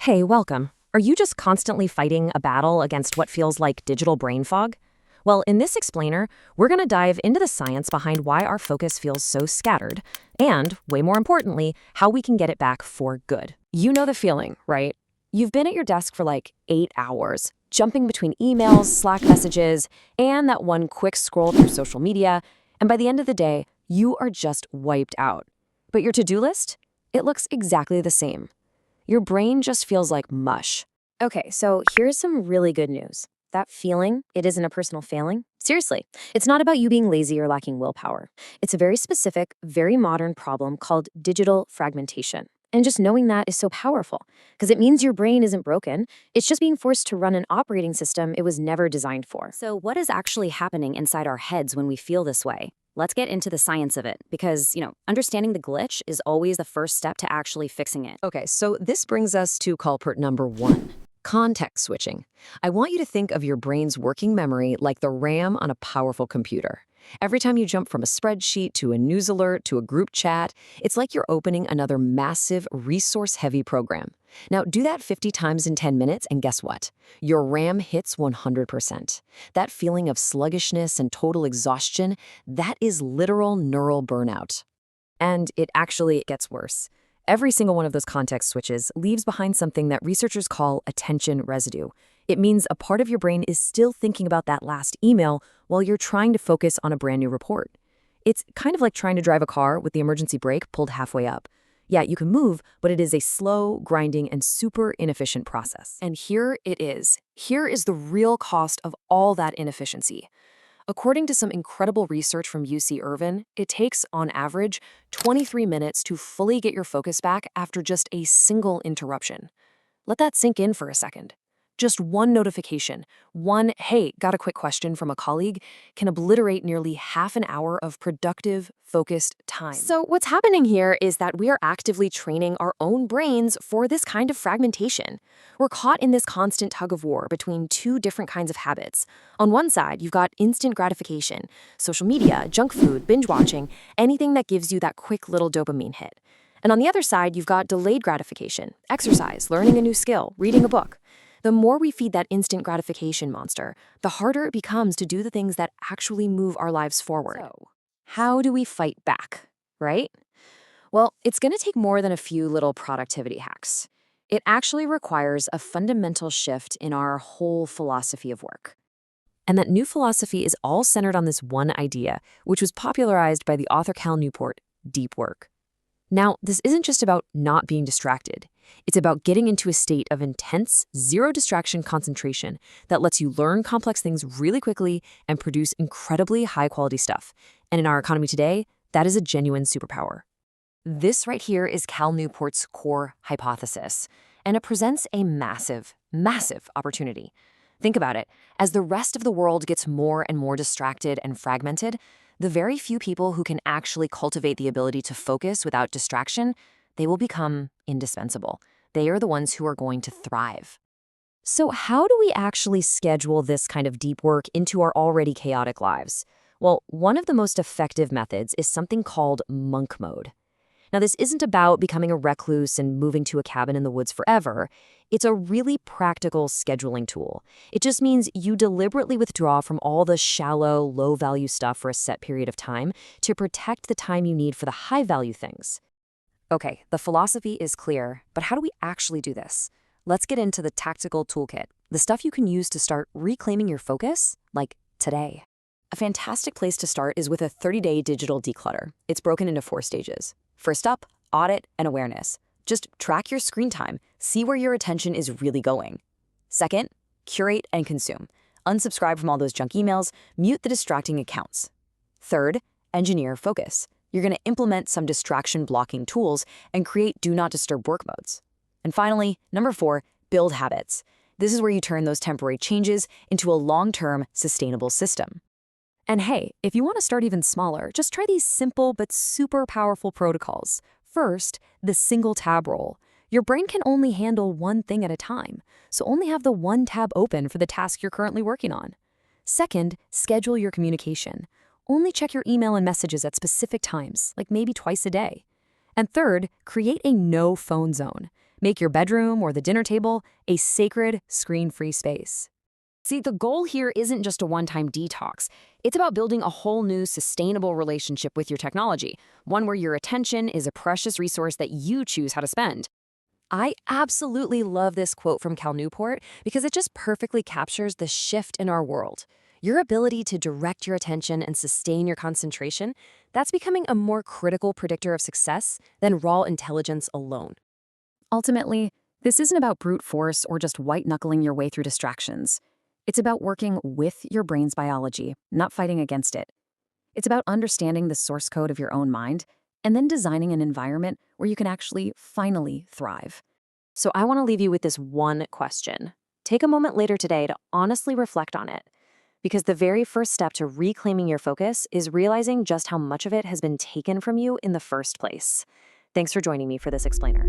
Hey, welcome. Are you just constantly fighting a battle against what feels like digital brain fog? Well, in this explainer, we're going to dive into the science behind why our focus feels so scattered, and, way more importantly, how we can get it back for good. You know the feeling, right? You've been at your desk for like 8 hours, jumping between emails, Slack messages, and that one quick scroll through social media, and by the end of the day, you are just wiped out. But your to-do list? It looks exactly the same. Your brain just feels like mush. Okay, so here's some really good news. That feeling, it isn't a personal failing. Seriously, it's not about you being lazy or lacking willpower. It's a very specific, very modern problem called digital fragmentation. And just knowing that is so powerful, because it means your brain isn't broken. It's just being forced to run an operating system it was never designed for. So what is actually happening inside our heads when we feel this way? Let's get into the science of it because, understanding the glitch is always the first step to actually fixing it. Okay, so this brings us to culprit number 1. Context switching. I want you to think of your brain's working memory like the RAM on a powerful computer. Every time you jump from a spreadsheet to a news alert to a group chat, it's like you're opening another massive, resource-heavy program. Now, do that 50 times in 10 minutes, and guess what? Your RAM hits 100%. That feeling of sluggishness and total exhaustion, that is literal neural burnout. And it actually gets worse. Every single one of those context switches leaves behind something that researchers call attention residue. It means a part of your brain is still thinking about that last email while you're trying to focus on a brand new report. It's kind of like trying to drive a car with the emergency brake pulled halfway up. Yeah, you can move, but it is a slow, grinding, and super inefficient process. And here it is. Here is the real cost of all that inefficiency. According to some incredible research from UC Irvine, it takes, on average, 23 minutes to fully get your focus back after just a single interruption. Let that sink in for a second. Just one notification, one, hey, got a quick question from a colleague, can obliterate nearly half an hour of productive, focused time. So what's happening here is that we are actively training our own brains for this kind of fragmentation. We're caught in this constant tug of war between two different kinds of habits. On one side, you've got instant gratification, social media, junk food, binge watching, anything that gives you that quick little dopamine hit. And on the other side, you've got delayed gratification, exercise, learning a new skill, reading a book. The more we feed that instant gratification monster, the harder it becomes to do the things that actually move our lives forward. So, how do we fight back, right? Well, it's going to take more than a few little productivity hacks. It actually requires a fundamental shift in our whole philosophy of work. And that new philosophy is all centered on this one idea, which was popularized by the author Cal Newport, deep work. Now, this isn't just about not being distracted. It's about getting into a state of intense, zero-distraction concentration that lets you learn complex things really quickly and produce incredibly high-quality stuff. And in our economy today, that is a genuine superpower. This right here is Cal Newport's core hypothesis, and it presents a massive, massive opportunity. Think about it. As the rest of the world gets more and more distracted and fragmented, the very few people who can actually cultivate the ability to focus without distraction, they will become indispensable. They are the ones who are going to thrive. So how do we actually schedule this kind of deep work into our already chaotic lives? Well, one of the most effective methods is something called monk mode. Now, this isn't about becoming a recluse and moving to a cabin in the woods forever. It's a really practical scheduling tool. It just means you deliberately withdraw from all the shallow, low-value stuff for a set period of time to protect the time you need for the high-value things. Okay, the philosophy is clear, but how do we actually do this? Let's get into the tactical toolkit, the stuff you can use to start reclaiming your focus, like today. A fantastic place to start is with a 30-day digital declutter. It's broken into 4 stages. First up, audit and awareness. Just track your screen time, see where your attention is really going. Second, curate and consume. Unsubscribe from all those junk emails, mute the distracting accounts. Third, engineer focus. You're going to implement some distraction blocking tools and create do not disturb work modes. And finally, number 4, build habits. This is where you turn those temporary changes into a long-term, sustainable system. And hey, if you want to start even smaller, just try these simple but super powerful protocols. First, the single tab rule. Your brain can only handle one thing at a time, so only have the one tab open for the task you're currently working on. Second, schedule your communication. Only check your email and messages at specific times, like maybe twice a day. And third, create a no-phone zone. Make your bedroom or the dinner table a sacred, screen-free space. See, the goal here isn't just a one-time detox. It's about building a whole new sustainable relationship with your technology, one where your attention is a precious resource that you choose how to spend. I absolutely love this quote from Cal Newport because it just perfectly captures the shift in our world. Your ability to direct your attention and sustain your concentration, that's becoming a more critical predictor of success than raw intelligence alone. Ultimately, this isn't about brute force or just white-knuckling your way through distractions. It's about working with your brain's biology, not fighting against it. It's about understanding the source code of your own mind and then designing an environment where you can actually finally thrive. So I want to leave you with this one question. Take a moment later today to honestly reflect on it, because the very first step to reclaiming your focus is realizing just how much of it has been taken from you in the first place. Thanks for joining me for this explainer.